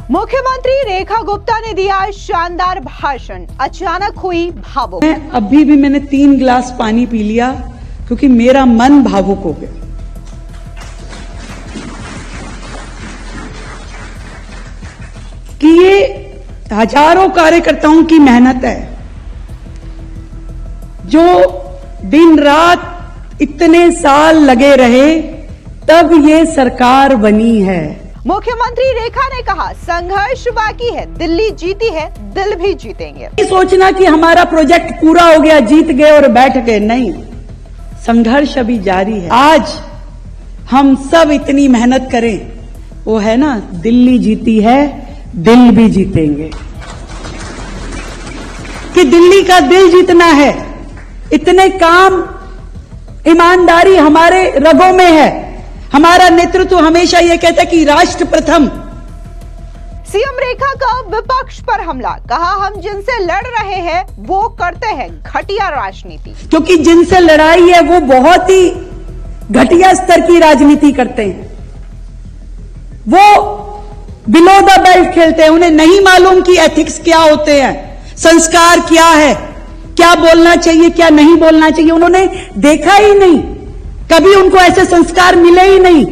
मुख्यमंत्री रेखा गुप्ता ने दिया शानदार भाषण, अचानक हुई भावुक। अभी भी मैंने 3 गिलास पानी पी लिया क्योंकि मेरा मन भावुक हो गया। कि ये हजारों कार्यकर्ताओं की मेहनत है, जो दिन रात इतने साल लगे रहे, तब ये सरकार बनी है। मुख्यमंत्री रेखा ने कहा, संघर्ष बाकी है, दिल्ली जीती है, दिल भी जीतेंगे। सोचना कि हमारा प्रोजेक्ट पूरा हो गया, जीत गए और बैठ गए, नहीं, संघर्ष अभी जारी है। आज हम सब इतनी मेहनत करें, वो है ना, दिल्ली जीती है, दिल भी जीतेंगे। कि दिल्ली का दिल जीतना है, इतने काम ईमानदारी हमारे रगों में है। हमारा नेतृत्व हमेशा यह कहता है कि राष्ट्र प्रथम। सीएम रेखा का विपक्ष पर हमला, कहा हम जिनसे लड़ रहे हैं वो करते हैं घटिया राजनीति। क्योंकि जिनसे लड़ाई है वो बहुत ही घटिया स्तर की राजनीति करते हैं, वो बिलो द बेल्ट खेलते हैं। उन्हें नहीं मालूम कि एथिक्स क्या होते हैं, संस्कार क्या है, क्या बोलना चाहिए, क्या नहीं बोलना चाहिए, उन्होंने देखा ही नहीं, कभी उनको ऐसे संस्कार मिले ही नहीं।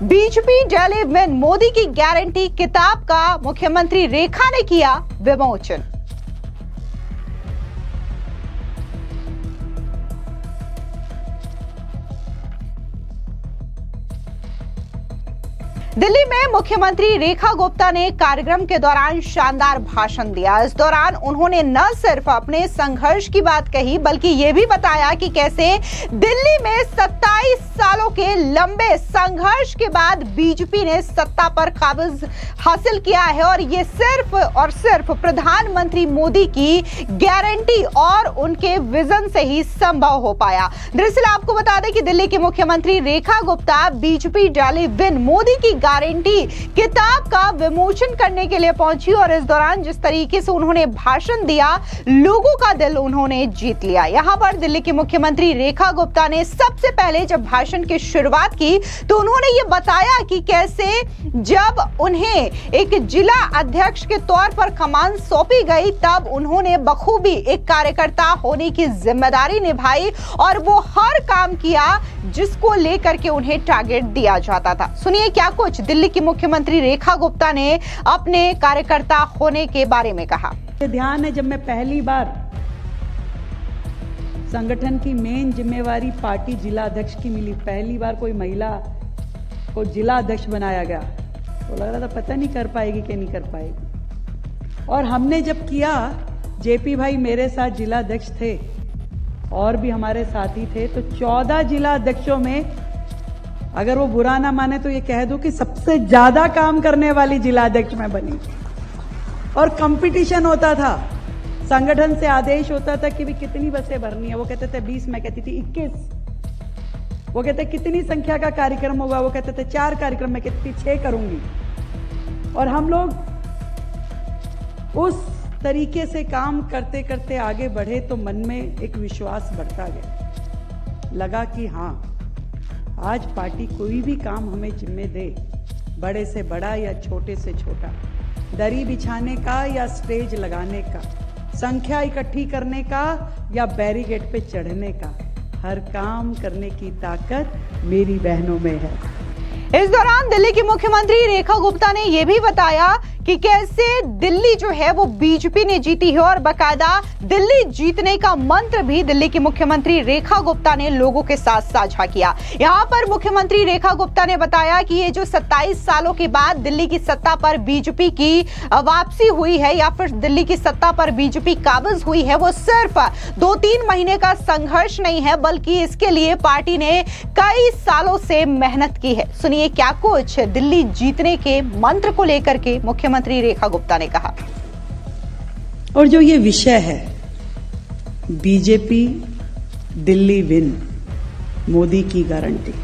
बीजेपी डेली विन, मोदी की गारंटी किताब का मुख्यमंत्री रेखा ने किया विमोचन। दिल्ली में मुख्यमंत्री रेखा गुप्ता ने कार्यक्रम के दौरान शानदार भाषण दिया। इस दौरान उन्होंने न सिर्फ अपने संघर्ष की बात कही, बल्कि ये भी बताया कि कैसे दिल्ली में 27 सालों के लंबे संघर्ष के बाद बीजेपी ने सत्ता पर काबिज हासिल किया है, और ये सिर्फ और सिर्फ प्रधानमंत्री मोदी की गारंटी और उनके विजन से ही संभव हो पाया। दरअसल आपको बता दें कि दिल्ली के मुख्यमंत्री Rekha Gupta BJP daily win, Modi की गारंटी किताब का विमोचन करने के लिए पहुंची, और इस दौरान जिस तरीके से उन्होंने भाषण दिया, लोगों का दिल उन्होंने जीत लिया। यहां पर दिल्ली की मुख्यमंत्री रेखा गुप्ता ने सबसे पहले जब भाषण की शुरुआत की तो उन्होंने ये बताया कि कैसे जब उन्हें एक जिला अध्यक्ष के तौर पर कमान सौंपी गई, तब उन्होंने बखूबी एक कार्यकर्ता होने की जिम्मेदारी निभाई और वो हर काम किया जिसको लेकर के उन्हें टारगेट दिया जाता था। सुनिए क्या कुछ दिल्ली की मुख्यमंत्री रेखा गुप्ता ने अपने कार्यकर्ता होने के बारे में कहा। ध्यान है, जब मैं पहली बार संगठन की मेन जिम्मेवारी पार्टी जिला अध्यक्ष की मिली, पहली बार कोई महिला को जिला अध्यक्ष बनाया गया, तो लग रहा था पता नहीं कर पाएगी कि नहीं कर पाएगी। और हमने जब किया, जेपी भाई मेरे साथ जिला अध्यक्ष थे और भी हमारे साथी थे, तो 14 जिला अध्यक्षों में, अगर वो बुरा ना माने तो ये कह दो कि सबसे ज्यादा काम करने वाली जिला अध्यक्ष मैं बनी। और कंपटीशन होता था, संगठन से आदेश होता था कि भी कितनी बसें भरनी है, वो कहते थे 20, मैं कहती थी 21। वो कहते कितनी संख्या का कार्यक्रम होगा, वो कहते थे 4 कार्यक्रम, मैं कहती थी 6 करूंगी। और हम लोग उस तरीके से काम करते करते आगे बढ़े, तो मन में एक विश्वास बढ़ता गया। लगा कि हाँ, आज पार्टी कोई भी काम हमें जिम्मे दे, बड़े से बड़ा या छोटे से छोटा, दरी बिछाने का या स्टेज लगाने का, संख्या इकट्ठी करने का या बैरिकेड पे चढ़ने का, हर काम करने की ताकत मेरी बहनों में है। इस दौरान दिल्ली की मुख्यमंत्री रेखा गुप्ता ने यह भी बताया कि कैसे दिल्ली जो है वो बीजेपी ने जीती है, और बकायदा दिल्ली जीतने का मंत्र भी दिल्ली की मुख्यमंत्री रेखा गुप्ता ने लोगों के साथ साझा किया। यहां पर मुख्यमंत्री रेखा गुप्ता ने बताया कि ये जो 27 सालों के बाद दिल्ली की सत्ता पर बीजेपी की वापसी हुई है, या फिर दिल्ली की सत्ता पर बीजेपी काबिज हुई है, वो सिर्फ 2-3 महीने का संघर्ष नहीं है, बल्कि इसके लिए पार्टी ने कई सालों से मेहनत की है। सुनिए क्या कुछ दिल्ली जीतने के मंत्र को लेकर के मुख्यमंत्री रेखा गुप्ता ने कहा। और जो ये विषय है, बीजेपी दिल्ली विन, मोदी की गारंटी,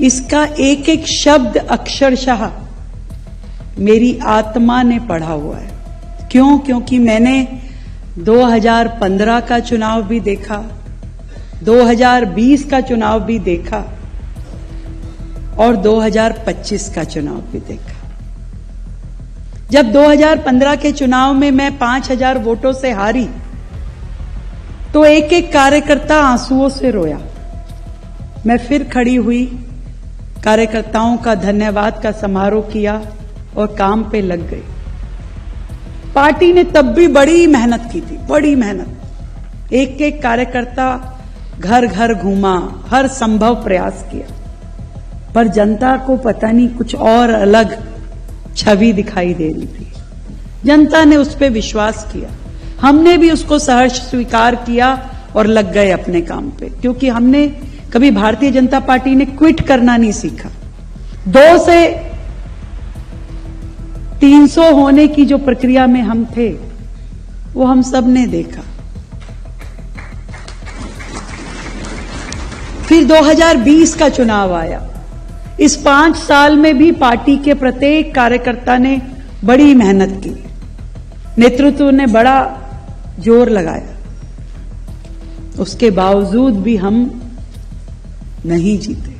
इसका एक एक शब्द अक्षरशः मेरी आत्मा ने पढ़ा हुआ है। क्यों? क्योंकि मैंने 2015 का चुनाव भी देखा, 2020 का चुनाव भी देखा और 2025 का चुनाव भी देखा। जब 2015 के चुनाव में मैं 5000 वोटों से हारी तो एक एक कार्यकर्ता आंसुओं से रोया। मैं फिर खड़ी हुई, कार्यकर्ताओं का धन्यवाद का समारोह किया और काम पे लग गई। पार्टी ने तब भी बड़ी मेहनत की थी, बड़ी मेहनत। एक एक कार्यकर्ता घर घर घूमा, हर संभव प्रयास किया, पर जनता को पता नहीं कुछ और अलग छवि दिखाई दे रही थी। जनता ने उस पर विश्वास किया, हमने भी उसको सहर्ष स्वीकार किया और लग गए अपने काम पे, क्योंकि हमने कभी भारतीय जनता पार्टी ने क्विट करना नहीं सीखा। 2 से 300 होने की जो प्रक्रिया में हम थे वो हम सब ने देखा। फिर 2020 का चुनाव आया। इस 5 साल में भी पार्टी के प्रत्येक कार्यकर्ता ने बड़ी मेहनत की, नेतृत्व ने बड़ा जोर लगाया। उसके बावजूद भी हम नहीं जीते।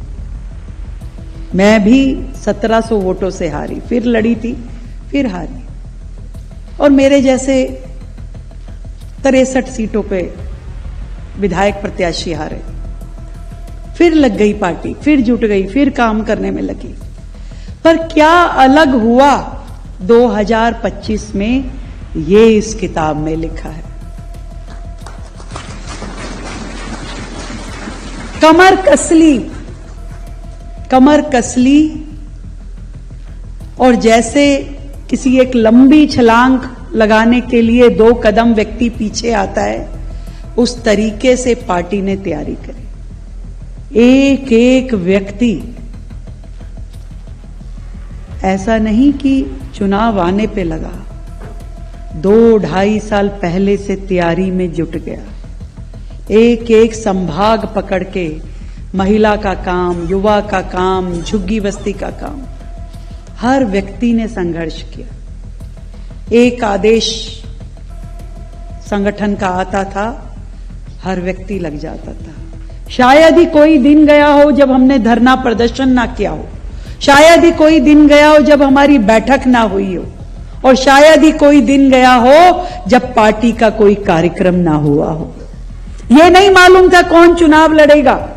मैं भी 1700 वोटों से हारी, फिर लड़ी थी, फिर हारी। और मेरे जैसे 63 सीटों पे विधायक प्रत्याशी हारे। फिर लग गई पार्टी, फिर जुट गई, फिर काम करने में लगी। पर क्या अलग हुआ 2025 में, ये इस किताब में लिखा है। कमर कसली और जैसे किसी एक लंबी छलांग लगाने के लिए 2 कदम व्यक्ति पीछे आता है, उस तरीके से पार्टी ने तैयारी करी। एक एक व्यक्ति, ऐसा नहीं कि चुनाव आने पे लगा, 2-2.5 साल पहले से तैयारी में जुट गया। एक एक संभाग पकड़ के महिला का काम, युवा का काम, झुग्गी बस्ती का काम, हर व्यक्ति ने संघर्ष किया। एक आदेश संगठन का आता था, हर व्यक्ति लग जाता था। शायद ही कोई दिन गया हो जब हमने धरना प्रदर्शन ना किया हो, शायद ही कोई दिन गया हो जब हमारी बैठक ना हुई हो, और शायद ही कोई दिन गया हो जब पार्टी का कोई कार्यक्रम ना हुआ हो। यह नहीं मालूम था कौन चुनाव लड़ेगा,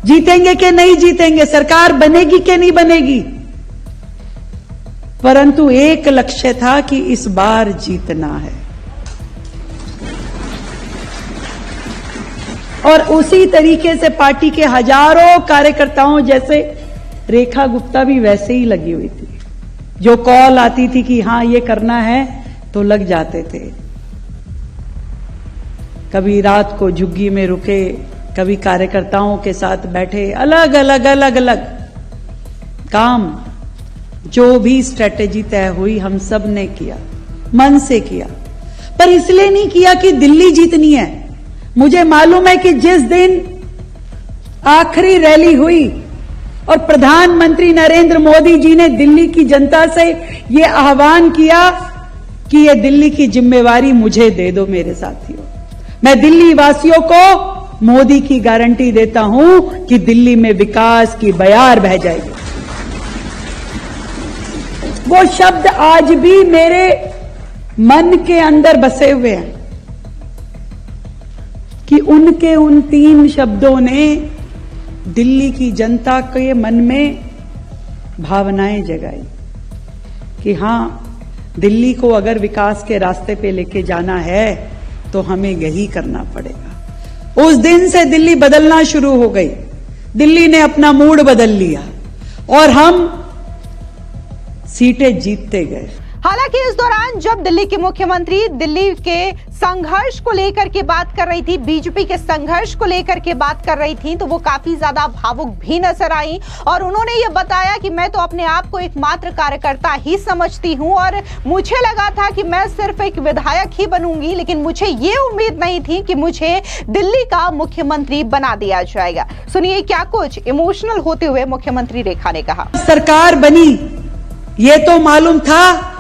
जीतेंगे कि नहीं जीतेंगे, सरकार बनेगी कि नहीं बनेगी, परंतु एक लक्ष्य था कि इस बार जीतना है। और उसी तरीके से पार्टी के हजारों कार्यकर्ताओं, जैसे रेखा गुप्ता भी वैसे ही लगी हुई थी। जो कॉल आती थी कि हां ये करना है तो लग जाते थे। कभी रात को झुग्गी में रुके, कभी कार्यकर्ताओं के साथ बैठे, अलग अलग काम, जो भी स्ट्रेटेजी तय हुई हम सब ने किया, मन से किया। पर इसलिए नहीं किया कि दिल्ली जीतनी है। मुझे मालूम है कि जिस दिन आखिरी रैली हुई और प्रधानमंत्री नरेंद्र मोदी जी ने दिल्ली की जनता से यह आह्वान किया कि यह दिल्ली की जिम्मेवारी मुझे दे दो मेरे साथियों, मैं दिल्ली वासियों को मोदी की गारंटी देता हूं कि दिल्ली में विकास की बयार बह जाएगी। वो शब्द आज भी मेरे मन के अंदर बसे हुए हैं कि उनके उन 3 शब्दों ने दिल्ली की जनता के मन में भावनाएं जगाई कि हां, दिल्ली को अगर विकास के रास्ते पे लेके जाना है तो हमें यही करना पड़ेगा। उस दिन से दिल्ली बदलना शुरू हो गई। दिल्ली ने अपना मूड बदल लिया और हम सीटें जीतते गए। हालांकि इस दौरान जब दिल्ली की मुख्यमंत्री दिल्ली के संघर्ष को लेकर के बात कर रही थी, बीजेपी के संघर्ष को लेकर के बात कर रही थी, तो वो काफी ज्यादा भावुक भी नजर आई और उन्होंने ये बताया कि मैं तो अपने आप को एकमात्र कार्यकर्ता ही समझती हूं और मुझे लगा था कि मैं सिर्फ एक विधायक ही बनूंगी, लेकिन मुझे ये उम्मीद नहीं थी कि मुझे दिल्ली का मुख्यमंत्री बना दिया जाएगा। सुनिए क्या कुछ इमोशनल होते हुए मुख्यमंत्री रेखा ने कहा। सरकार बनी, ये तो मालूम था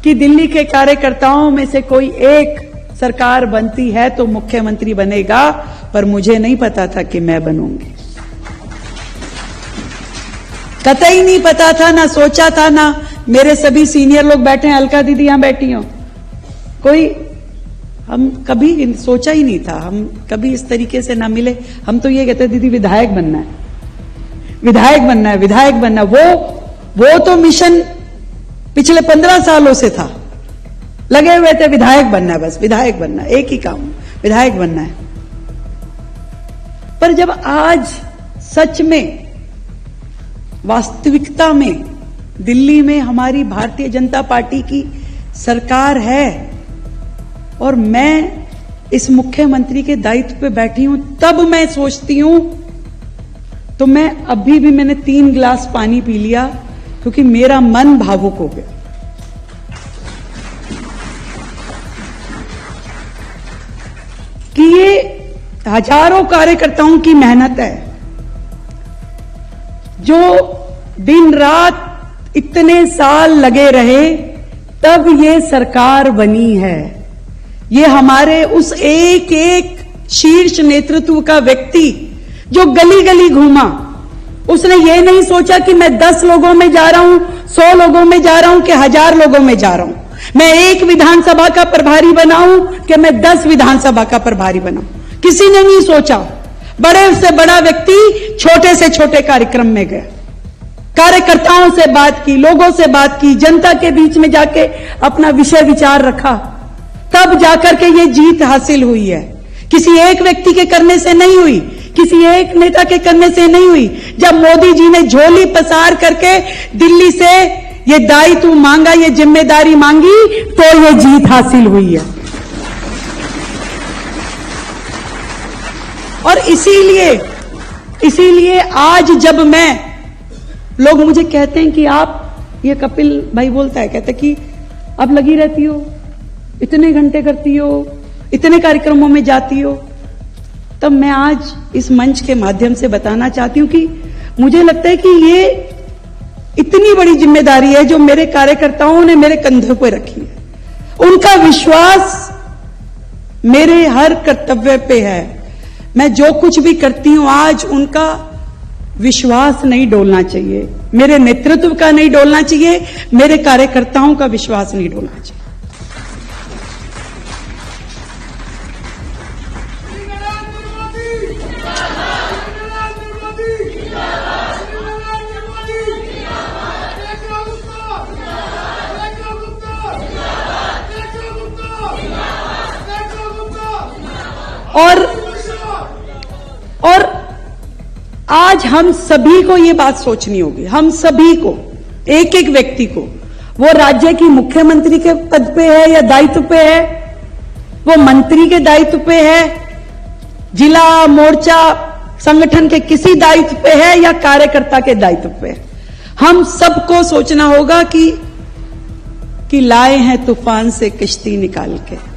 कि दिल्ली के कार्यकर्ताओं में से कोई एक सरकार बनती है तो मुख्यमंत्री बनेगा, पर मुझे नहीं पता था कि मैं बनूंगी। कतई नहीं पता था, ना सोचा था, ना मेरे सभी सीनियर लोग बैठे हैं, अलका दीदी यहां बैठी हो, कोई हम कभी सोचा ही नहीं था, हम कभी इस तरीके से ना मिले। हम तो ये कहते दीदी विधायक बनना है, विधायक बनना है, विधायक बनना है। वो तो मिशन पिछले 15 सालों से था, लगे हुए थे विधायक बनना है, बस विधायक बनना है, एक ही काम, विधायक बनना है। पर जब आज सच में वास्तविकता में दिल्ली में हमारी भारतीय जनता पार्टी की सरकार है और मैं इस मुख्यमंत्री के दायित्व पे बैठी हूं, तब मैं सोचती हूं, तो मैं अभी भी मैंने 3 गिलास पानी पी लिया क्योंकि मेरा मन भावुक हो गया। कि ये हजारों कार्यकर्ताओं की मेहनत है, जो दिन रात इतने साल लगे रहे, तब ये सरकार बनी है। ये हमारे उस एक एक शीर्ष नेतृत्व का व्यक्ति जो गली गली घूमा, उसने ये नहीं सोचा कि मैं 10 लोगों में जा रहा हूं, 100 लोगों में जा रहा हूं कि 1000 लोगों में जा रहा हूं, मैं एक विधानसभा का प्रभारी बनाऊं कि मैं 10 विधानसभा का प्रभारी बनाऊं। किसी ने नहीं सोचा। बड़े से बड़ा व्यक्ति छोटे से छोटे कार्यक्रम में गया, कार्यकर्ताओं से बात की, लोगों से बात की, जनता के बीच में जाके अपना विषय विचार रखा, तब जाकर के ये जीत हासिल हुई है। किसी एक व्यक्ति के करने से नहीं हुई, किसी एक नेता के करने से नहीं हुई। जब मोदी जी ने झोली पसार करके दिल्ली से ये दायित्व मांगा, ये जिम्मेदारी मांगी, तो ये जीत हासिल हुई है। और इसीलिए आज जब लोग मुझे कहते हैं कि आप, ये कपिल भाई बोलता है, कहते कि आप लगी रहती हो, इतने घंटे करती हो, इतने कार्यक्रमों में जाती हो, तब मैं आज इस मंच के माध्यम से बताना चाहती हूं कि मुझे लगता है कि ये इतनी बड़ी जिम्मेदारी है जो मेरे कार्यकर्ताओं ने मेरे कंधों पर रखी है। उनका विश्वास मेरे हर कर्तव्य पे है। मैं जो कुछ भी करती हूं आज, उनका विश्वास नहीं डोलना चाहिए, मेरे नेतृत्व का नहीं डोलना चाहिए, मेरे कार्यकर्ताओं का विश्वास नहीं डोलना चाहिए। और आज हम सभी को ये बात सोचनी होगी, हम सभी को, एक एक व्यक्ति को, वो राज्य की मुख्यमंत्री के पद पे है या दायित्व पे है, वो मंत्री के दायित्व पे है, जिला मोर्चा संगठन के किसी दायित्व पे है या कार्यकर्ता के दायित्व पे है। हम सबको सोचना होगा कि लाए हैं तूफान से किश्ती निकाल के।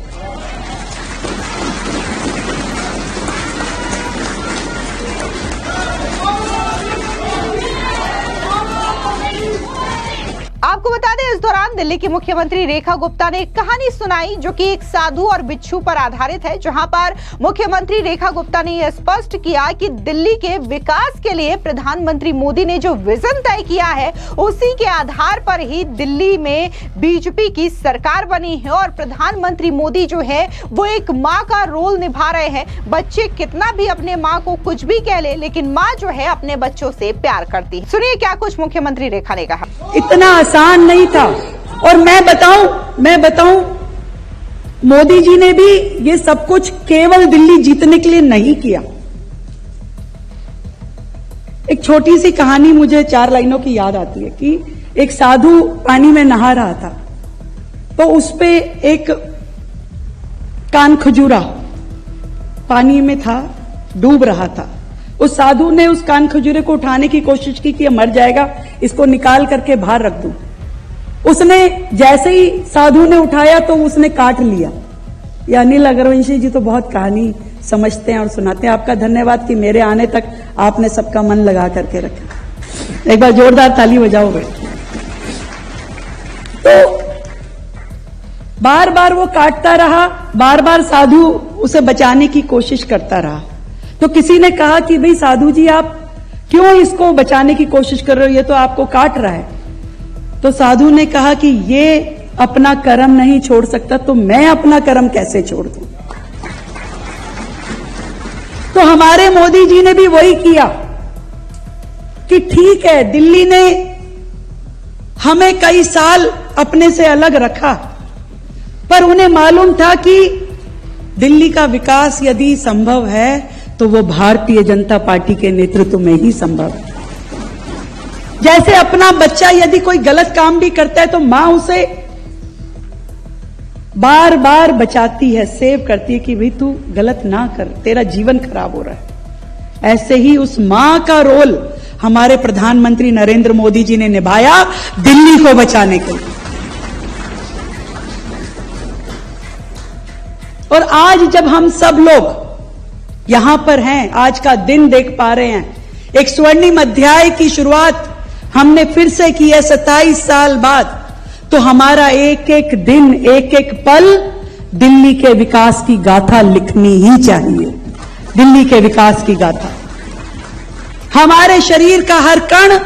आपको बता दें, इस दौरान दिल्ली की मुख्यमंत्री रेखा गुप्ता ने एक कहानी सुनाई जो कि एक साधु और बिच्छू पर आधारित है, जहां पर मुख्यमंत्री रेखा गुप्ता ने यह स्पष्ट किया कि दिल्ली के विकास के लिए प्रधानमंत्री मोदी ने जो विजन तय किया है, उसी के आधार पर ही दिल्ली में बीजेपी की सरकार बनी है। और प्रधानमंत्री मोदी जो है वो एक माँ का रोल निभा रहे हैं। बच्चे कितना भी अपने माँ को कुछ भी कह ले, लेकिन माँ जो है अपने बच्चों से प्यार करती है। सुनिए क्या कुछ मुख्यमंत्री रेखा ने कहा। इतना आसान नहीं था। और मैं बताऊं मोदी जी ने भी ये सब कुछ केवल दिल्ली जीतने के लिए नहीं किया। एक छोटी सी कहानी मुझे 4 लाइनों की याद आती है कि एक साधु पानी में नहा रहा था, तो उस पे एक कान खजूरा पानी में था, डूब रहा था। उस साधु ने उस कान खजूरे को उठाने की कोशिश की कि ये मर जाएगा, इसको निकाल करके बाहर रख दूं। उसने जैसे ही साधु ने उठाया तो उसने काट लिया। ये अनिल अग्रवंशी जी तो बहुत कहानी समझते हैं और सुनाते हैं। आपका धन्यवाद कि मेरे आने तक आपने सबका मन लगा करके रखा। एक बार जोरदार ताली बजाओगे। तो बार बार वो काटता रहा, बार बार साधु उसे बचाने की कोशिश करता रहा। तो किसी ने कहा कि भाई साधु जी, आप क्यों इसको बचाने की कोशिश कर रहे हो, ये तो आपको काट रहा है। तो साधु ने कहा कि ये अपना कर्म नहीं छोड़ सकता तो मैं अपना कर्म कैसे छोड़ दूं। तो हमारे मोदी जी ने भी वही किया कि ठीक है, दिल्ली ने हमें कई साल अपने से अलग रखा, पर उन्हें मालूम था कि दिल्ली का विकास यदि संभव है तो वो भारतीय जनता पार्टी के नेतृत्व में ही संभव है। जैसे अपना बच्चा यदि कोई गलत काम भी करता है तो मां उसे बार बार बचाती है, सेव करती है कि भाई तू गलत ना कर, तेरा जीवन खराब हो रहा है। ऐसे ही उस मां का रोल हमारे प्रधानमंत्री नरेंद्र मोदी जी ने निभाया दिल्ली को बचाने के लिए। और आज जब हम सब लोग यहां पर हैं, आज का दिन देख पा रहे हैं, एक स्वर्णिम अध्याय की शुरुआत हमने फिर से की है 27 साल बाद, तो हमारा एक एक दिन, एक एक पल दिल्ली के विकास की गाथा लिखनी ही चाहिए। दिल्ली के विकास की गाथा, हमारे शरीर का हर कण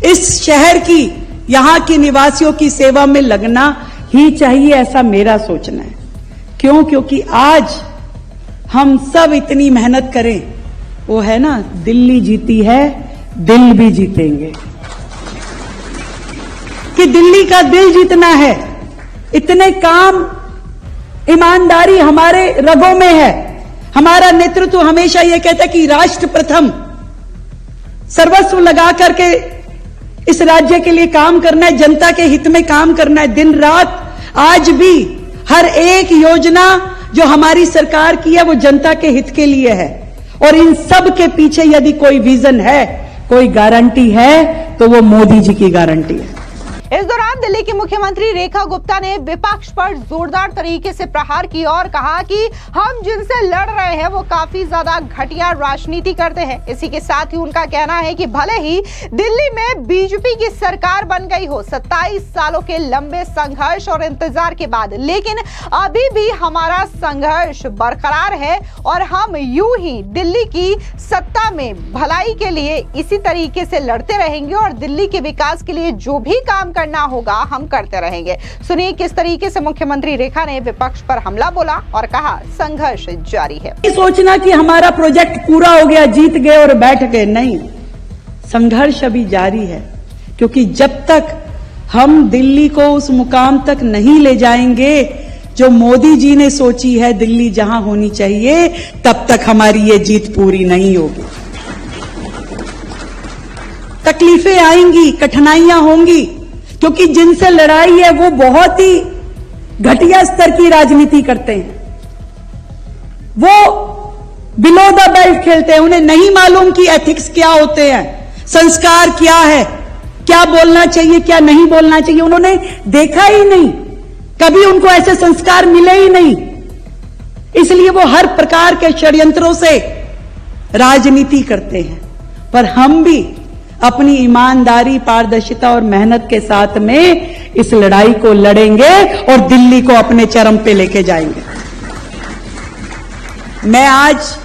इस शहर की, यहां के निवासियों की सेवा में लगना ही चाहिए, ऐसा मेरा सोचना है। क्यों? क्योंकि आज हम सब इतनी मेहनत करें, वो है ना, दिल्ली जीती है, दिल भी जीतेंगे। कि दिल्ली का दिल जीतना है, इतने काम, ईमानदारी हमारे रगों में है। हमारा नेतृत्व हमेशा यह कहता है कि राष्ट्र प्रथम, सर्वस्व लगा करके इस राज्य के लिए काम करना है, जनता के हित में काम करना है, दिन रात। आज भी हर एक योजना जो हमारी सरकार की है वो जनता के हित के लिए है, और इन सब के पीछे यदि कोई विजन है, कोई गारंटी है, तो वो मोदी जी की गारंटी है। इस दौरान दिल्ली की मुख्यमंत्री रेखा गुप्ता ने विपक्ष पर जोरदार तरीके से प्रहार किया और कहा कि हम जिनसे लड़ रहे हैं वो काफी ज्यादा घटिया राजनीति करते हैं। इसी के साथ ही उनका कहना है कि भले ही दिल्ली में बीजेपी की सरकार बन गई हो 27 सालों के लंबे संघर्ष और इंतजार के बाद, लेकिन अभी भी हमारा संघर्ष बरकरार है और हम यूं ही दिल्ली की सत्ता में भलाई के लिए इसी तरीके से लड़ते रहेंगे और दिल्ली के विकास के लिए जो भी काम करना होगा हम करते रहेंगे। सुनिए किस तरीके से मुख्यमंत्री रेखा ने विपक्ष पर हमला बोला और कहा संघर्ष जारी है। सोचना कि हमारा प्रोजेक्ट पूरा हो गया, जीत गए और बैठ गए, नहीं, संघर्ष अभी जारी है। क्योंकि जब तक हम दिल्ली को उस मुकाम तक नहीं ले जाएंगे जो मोदी जी ने सोची है दिल्ली जहां होनी चाहिए, तब तक हमारी ये जीत पूरी नहीं होगी। तकलीफें आएंगी, कठिनाइयां होंगी, क्योंकि जिनसे लड़ाई है वो बहुत ही घटिया स्तर की राजनीति करते हैं। वो बिलो द बेल्ट खेलते हैं, उन्हें नहीं मालूम कि एथिक्स क्या होते हैं, संस्कार क्या है, क्या बोलना चाहिए, क्या नहीं बोलना चाहिए, उन्होंने देखा ही नहीं, कभी उनको ऐसे संस्कार मिले ही नहीं। इसलिए वो हर प्रकार के षड्यंत्रों से राजनीति करते हैं। पर हम भी अपनी ईमानदारी, पारदर्शिता और मेहनत के साथ में इस लड़ाई को लड़ेंगे और दिल्ली को अपने चरम पे लेके जाएंगे। मैं आज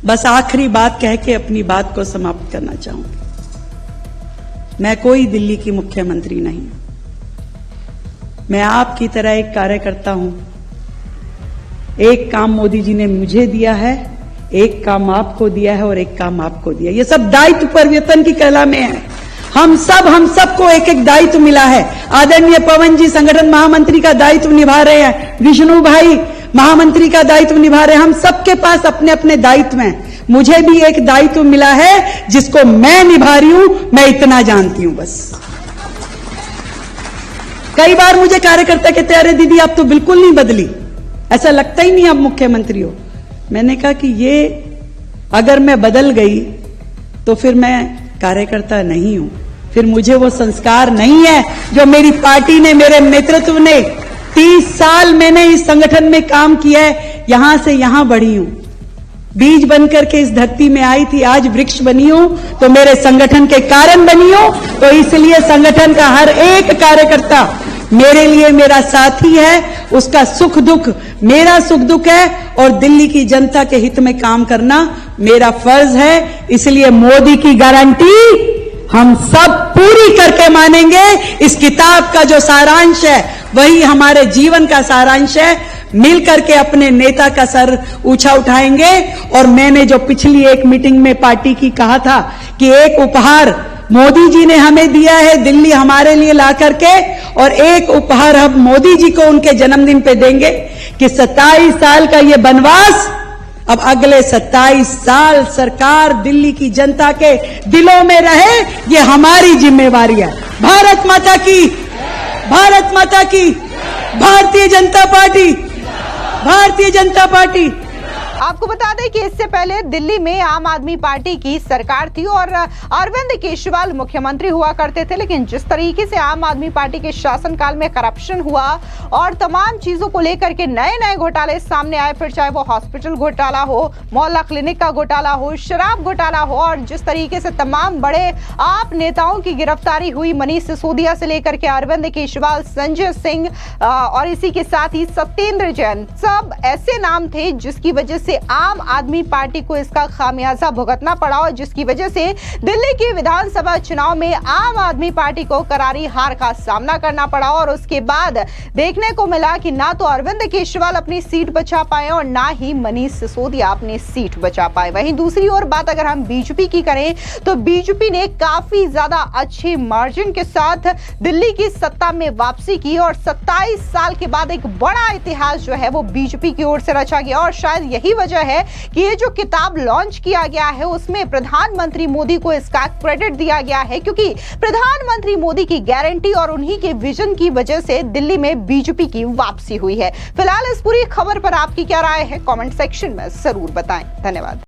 बस आखिरी बात कह के अपनी बात को समाप्त करना चाहूंगी। मैं कोई दिल्ली की मुख्यमंत्री नहीं, मैं आपकी तरह एक कार्यकर्ता हूं। एक काम मोदी जी ने मुझे दिया है, एक काम आपको दिया है और एक काम आपको दिया। ये सब दायित्व परिवर्तन की कला में है। हम सबको एक एक दायित्व मिला है। आदरणीय पवन जी संगठन महामंत्री का दायित्व निभा रहे हैं, विष्णु भाई महामंत्री का दायित्व निभा रहे हैं। हम सबके पास अपने अपने दायित्व हैं। मुझे भी एक दायित्व मिला है जिसको मैं निभा रही हूं, मैं इतना जानती हूं बस। कई बार मुझे कार्यकर्ता कहते हैं, अरे दीदी आप तो बिल्कुल नहीं बदली, ऐसा लगता ही नहीं आप मुख्यमंत्री हो। मैंने कहा कि ये अगर मैं बदल गई तो फिर मैं कार्यकर्ता नहीं हूं, फिर मुझे वो संस्कार नहीं है जो मेरी पार्टी ने, मेरे नेतृत्व ने 30 साल मैंने इस संगठन में काम किया है, यहां से यहां बढ़ी हूं। बीज बनकर के इस धरती में आई थी, आज वृक्ष बनी हूं तो मेरे संगठन के कारण बनी हूं। तो इसलिए संगठन का हर एक कार्यकर्ता मेरे लिए मेरा साथी है, उसका सुख दुख मेरा सुख दुख है और दिल्ली की जनता के हित में काम करना मेरा फर्ज है। इसलिए मोदी की गारंटी हम सब पूरी करके मानेंगे। इस किताब का जो सारांश है वही हमारे जीवन का सारांश है। मिल करके अपने नेता का सर ऊंचा उठाएंगे। और मैंने जो पिछली एक मीटिंग में पार्टी की कहा था कि एक उपहार मोदी जी ने हमें दिया है दिल्ली हमारे लिए ला करके, और एक उपहार हम मोदी जी को उनके जन्मदिन पे देंगे कि 27 साल का ये बनवास अब अगले 27 साल सरकार दिल्ली की जनता के दिलों में रहे, ये हमारी जिम्मेवारी है। भारत माता की, भारत माता की, भारतीय जनता पार्टी, भारतीय जनता पार्टी। आपको बता दें कि इससे पहले दिल्ली में आम आदमी पार्टी की सरकार थी और अरविंद केजरीवाल मुख्यमंत्री हुआ करते थे, लेकिन जिस तरीके से आम आदमी पार्टी के शासनकाल में करप्शन हुआ और तमाम चीजों को लेकर के नए नए घोटाले सामने आए, फिर चाहे वो हॉस्पिटल घोटाला हो, मोहल्ला क्लिनिक का घोटाला हो, शराब घोटाला हो, और जिस तरीके से तमाम बड़े आप नेताओं की गिरफ्तारी हुई, मनीष सिसोदिया से लेकर के अरविंद केजरीवाल, संजय सिंह और इसी के साथ ही सत्येंद्र जैन, सब ऐसे नाम थे जिसकी वजह से आम आदमी पार्टी को इसका खामियाजा भुगतना पड़ा और जिसकी वजह से दिल्ली के विधानसभा चुनाव में आम आदमी पार्टी को करारी हार का सामना करना पड़ा। और उसके बाद देखने को मिला कि ना तो अरविंद केजरीवाल अपनी सीट बचा पाए और ना ही मनीष सिसोदिया अपनी सीट बचा पाए। वहीं दूसरी ओर बात अगर हम बीजेपी की करें तो बीजेपी ने काफी ज्यादा अच्छे मार्जिन के साथ दिल्ली की सत्ता में वापसी की और 27 साल के बाद एक बड़ा इतिहास जो है वो बीजेपी की ओर से रचा गया। और शायद यही वजह है कि ये जो किताब लॉन्च किया गया है उसमें प्रधानमंत्री मोदी को इसका क्रेडिट दिया गया है, क्योंकि प्रधानमंत्री मोदी की गारंटी और उन्हीं के विजन की वजह से दिल्ली में बीजेपी की वापसी हुई है। फिलहाल इस पूरी खबर पर आपकी क्या राय है, कमेंट सेक्शन में जरूर बताएं। धन्यवाद।